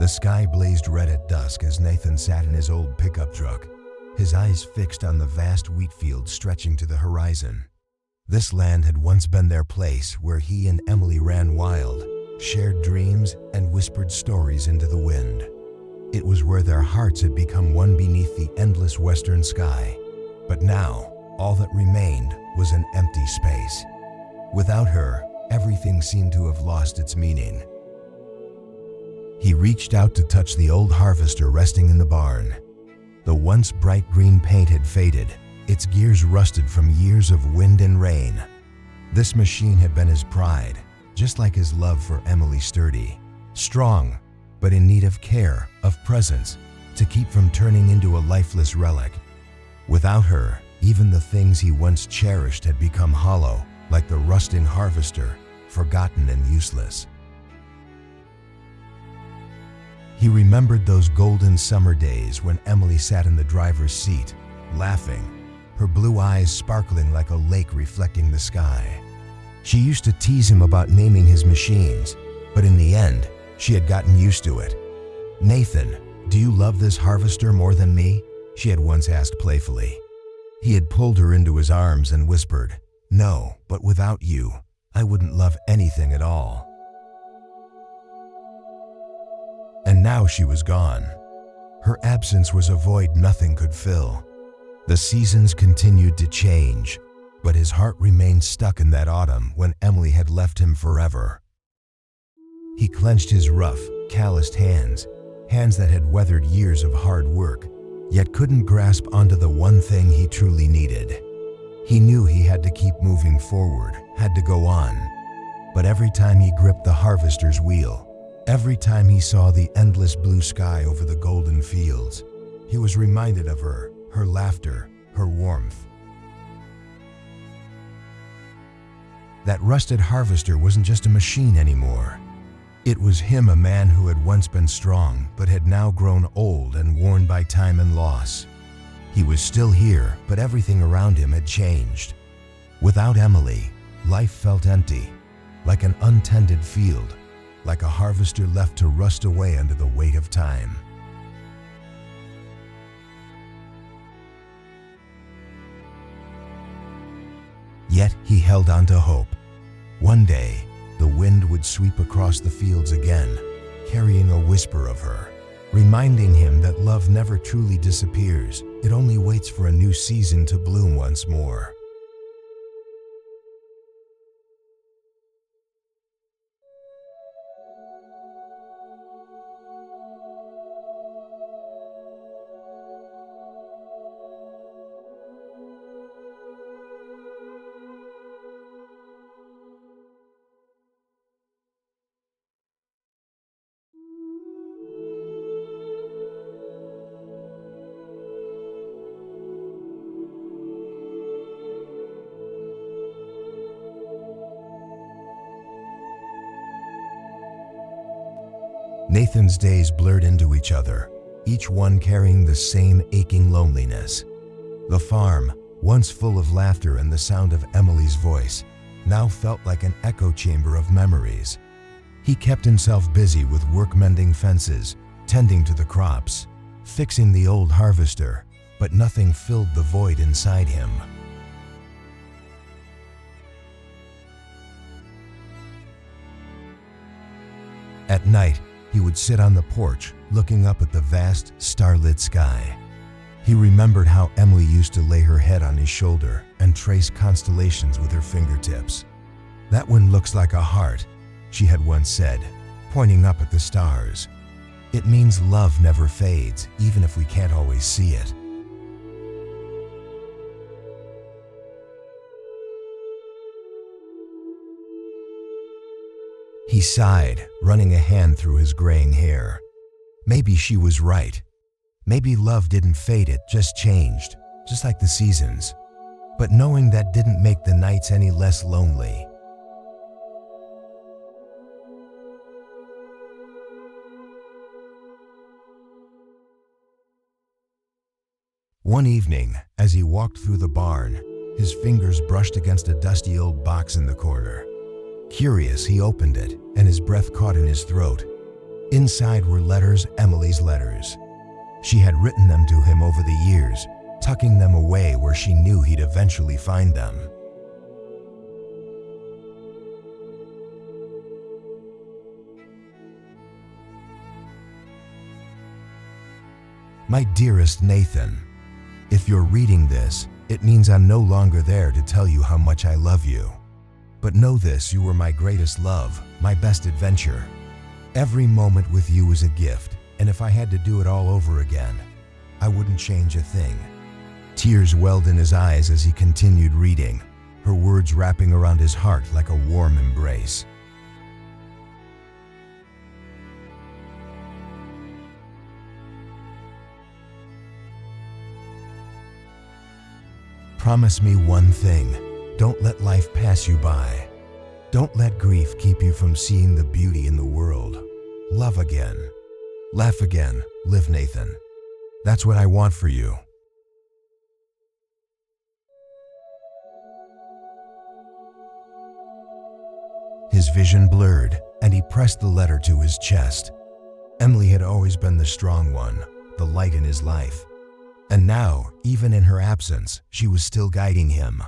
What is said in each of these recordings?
The sky blazed red at dusk as Nathan sat in his old pickup truck, his eyes fixed on the vast wheat fields stretching to the horizon. This land had once been their place where he and Emily ran wild, shared dreams, and whispered stories into the wind. It was where their hearts had become one beneath the endless western sky. But now, all that remained was an empty space. Without her, everything seemed to have lost its meaning. He reached out to touch the old harvester resting in the barn. The once bright green paint had faded, its gears rusted from years of wind and rain. This machine had been his pride, just like his love for Emily Sturdy. Strong, but in need of care, of presence, to keep from turning into a lifeless relic. Without her, even the things he once cherished had become hollow, like the rusting harvester, forgotten and useless. He remembered those golden summer days when Emily sat in the driver's seat, laughing, her blue eyes sparkling like a lake reflecting the sky. She used to tease him about naming his machines, but in the end, she had gotten used to it. "Nathan, do you love this harvester more than me?" she had once asked playfully. He had pulled her into his arms and whispered, "No, but without you, I wouldn't love anything at all." And now she was gone. Her absence was a void nothing could fill. The seasons continued to change, but his heart remained stuck in that autumn when Emily had left him forever. He clenched his rough, calloused hands that had weathered years of hard work, yet couldn't grasp onto the one thing he truly needed. He knew he had to keep moving forward, had to go on. But every time he gripped the harvester's wheel, every time he saw the endless blue sky over the golden fields, he was reminded of her, her laughter, her warmth. That rusted harvester wasn't just a machine anymore. It was him, a man who had once been strong but had now grown old and worn by time and loss. He was still here, but everything around him had changed. Without Emily, life felt empty, like an untended field, like a harvester left to rust away under the weight of time. Yet he held on to hope. One day, the wind would sweep across the fields again, carrying a whisper of her, reminding him that love never truly disappears. It only waits for a new season to bloom once more. Nathan's days blurred into each other, each one carrying the same aching loneliness. The farm, once full of laughter and the sound of Emily's voice, now felt like an echo chamber of memories. He kept himself busy with work mending fences, tending to the crops, fixing the old harvester, but nothing filled the void inside him. At night, he would sit on the porch, looking up at the vast, starlit sky. He remembered how Emily used to lay her head on his shoulder and trace constellations with her fingertips. "That one looks like a heart," she had once said, pointing up at the stars. "It means love never fades, even if we can't always see it." He sighed, running a hand through his graying hair. Maybe she was right. Maybe love didn't fade, it just changed, just like the seasons. But knowing that didn't make the nights any less lonely. One evening, as he walked through the barn, his fingers brushed against a dusty old box in the corner. Curious, he opened it, and his breath caught in his throat. Inside were letters, Emily's letters. She had written them to him over the years, tucking them away where she knew he'd eventually find them. My dearest Nathan, if you're reading this, it means I'm no longer there to tell you how much I love you. But know this, you were my greatest love, my best adventure. Every moment with you was a gift, and if I had to do it all over again, I wouldn't change a thing. Tears welled in his eyes as he continued reading, her words wrapping around his heart like a warm embrace. Promise me one thing. Don't let life pass you by. Don't let grief keep you from seeing the beauty in the world. Love again. Laugh again. Live, Nathan. That's what I want for you. His vision blurred, and he pressed the letter to his chest. Emily had always been the strong one, the light in his life. And now, even in her absence, she was still guiding him.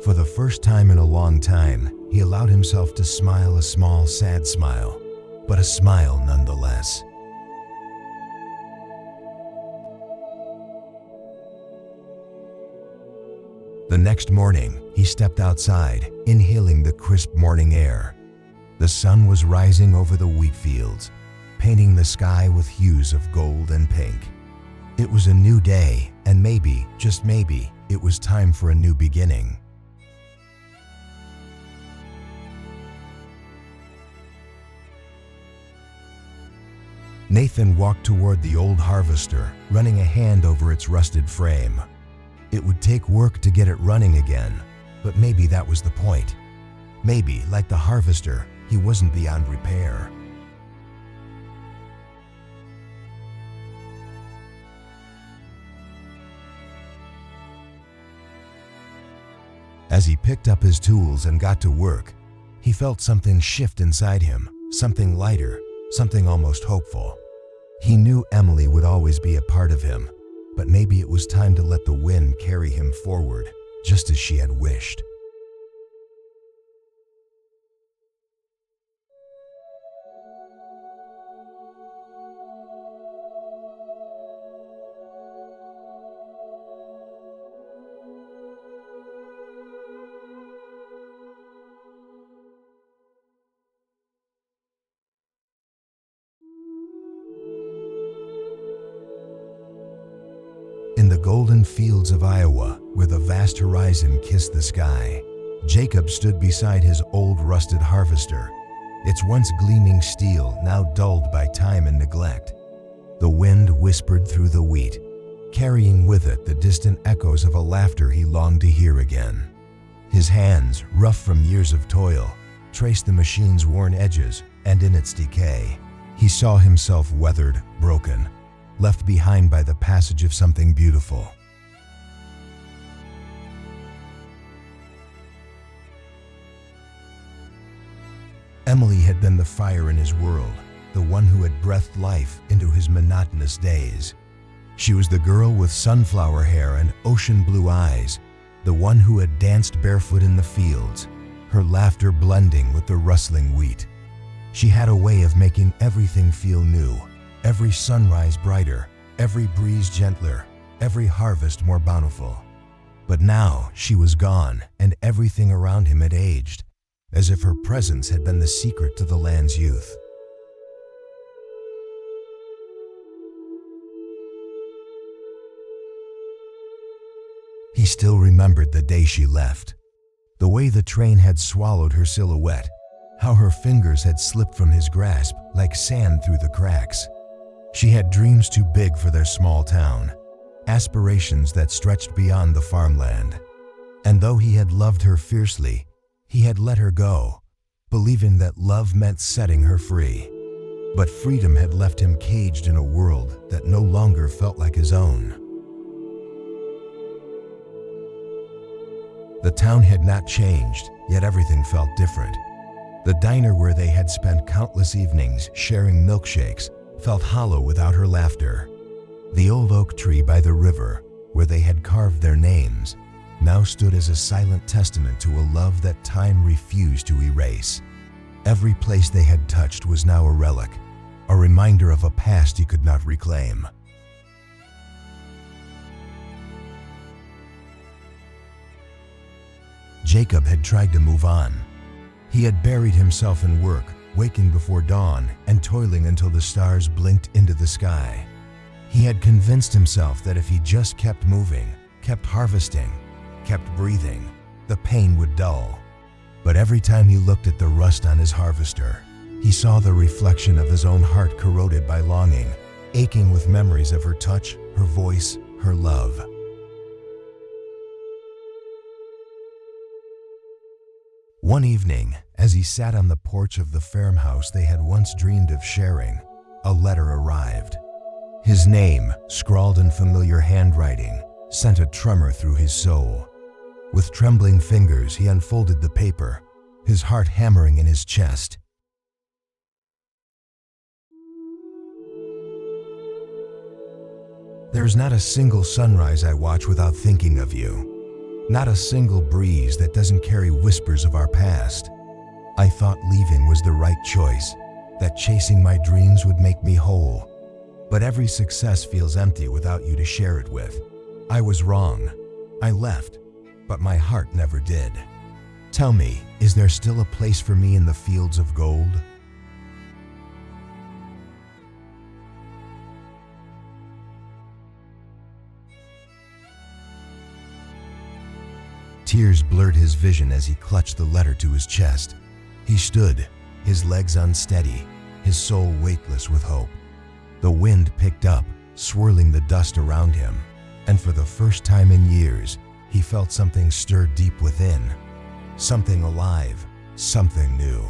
For the first time in a long time, he allowed himself to smile a small, sad smile, but a smile nonetheless. The next morning, he stepped outside, inhaling the crisp morning air. The sun was rising over the wheat fields, painting the sky with hues of gold and pink. It was a new day, and maybe, just maybe, it was time for a new beginning. Nathan walked toward the old harvester, running a hand over its rusted frame. It would take work to get it running again, but maybe that was the point. Maybe, like the harvester, he wasn't beyond repair. As he picked up his tools and got to work, he felt something shift inside him, something lighter, something almost hopeful. He knew Emily would always be a part of him, but maybe it was time to let the wind carry him forward, just as she had wished. In the golden fields of Iowa, where the vast horizon kissed the sky, Jacob stood beside his old rusted harvester, its once gleaming steel now dulled by time and neglect. The wind whispered through the wheat, carrying with it the distant echoes of a laughter he longed to hear again. His hands, rough from years of toil, traced the machine's worn edges, and in its decay, he saw himself weathered, broken, left behind by the passage of something beautiful. Emily had been the fire in his world, the one who had breathed life into his monotonous days. She was the girl with sunflower hair and ocean blue eyes, the one who had danced barefoot in the fields, her laughter blending with the rustling wheat. She had a way of making everything feel new, every sunrise brighter, every breeze gentler, every harvest more bountiful. But now she was gone, and everything around him had aged, as if her presence had been the secret to the land's youth. He still remembered the day she left, the way the train had swallowed her silhouette, how her fingers had slipped from his grasp like sand through the cracks. She had dreams too big for their small town, aspirations that stretched beyond the farmland. And though he had loved her fiercely, he had let her go, believing that love meant setting her free. But freedom had left him caged in a world that no longer felt like his own. The town had not changed, yet everything felt different. The diner where they had spent countless evenings sharing milkshakes felt hollow without her laughter. The old oak tree by the river, where they had carved their names, now stood as a silent testament to a love that time refused to erase. Every place they had touched was now a relic, a reminder of a past he could not reclaim. Jacob had tried to move on. He had buried himself in work, waking before dawn and toiling until the stars blinked into the sky. He had convinced himself that if he just kept moving, kept harvesting, kept breathing, the pain would dull. But every time he looked at the rust on his harvester, he saw the reflection of his own heart corroded by longing, aching with memories of her touch, her voice, her love. One evening, as he sat on the porch of the farmhouse they had once dreamed of sharing, a letter arrived. His name, scrawled in familiar handwriting, sent a tremor through his soul. With trembling fingers, he unfolded the paper, his heart hammering in his chest. There's not a single sunrise I watch without thinking of you. Not a single breeze that doesn't carry whispers of our past. I thought leaving was the right choice, that chasing my dreams would make me whole. But every success feels empty without you to share it with. I was wrong. I left, but my heart never did. Tell me, is there still a place for me in the fields of gold? Tears blurred his vision as he clutched the letter to his chest. He stood, his legs unsteady, his soul weightless with hope. The wind picked up, swirling the dust around him, and for the first time in years, he felt something stir deep within. Something alive, something new.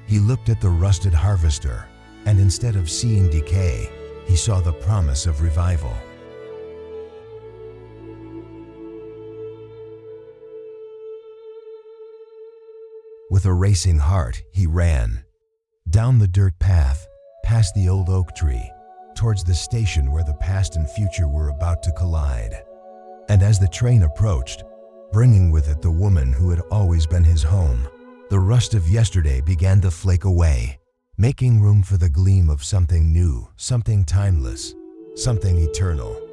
He looked at the rusted harvester, and instead of seeing decay, he saw the promise of revival. With a racing heart, he ran. Down the dirt path, past the old oak tree, towards the station where the past and future were about to collide. And as the train approached, bringing with it the woman who had always been his home, the rust of yesterday began to flake away, making room for the gleam of something new, something timeless, something eternal.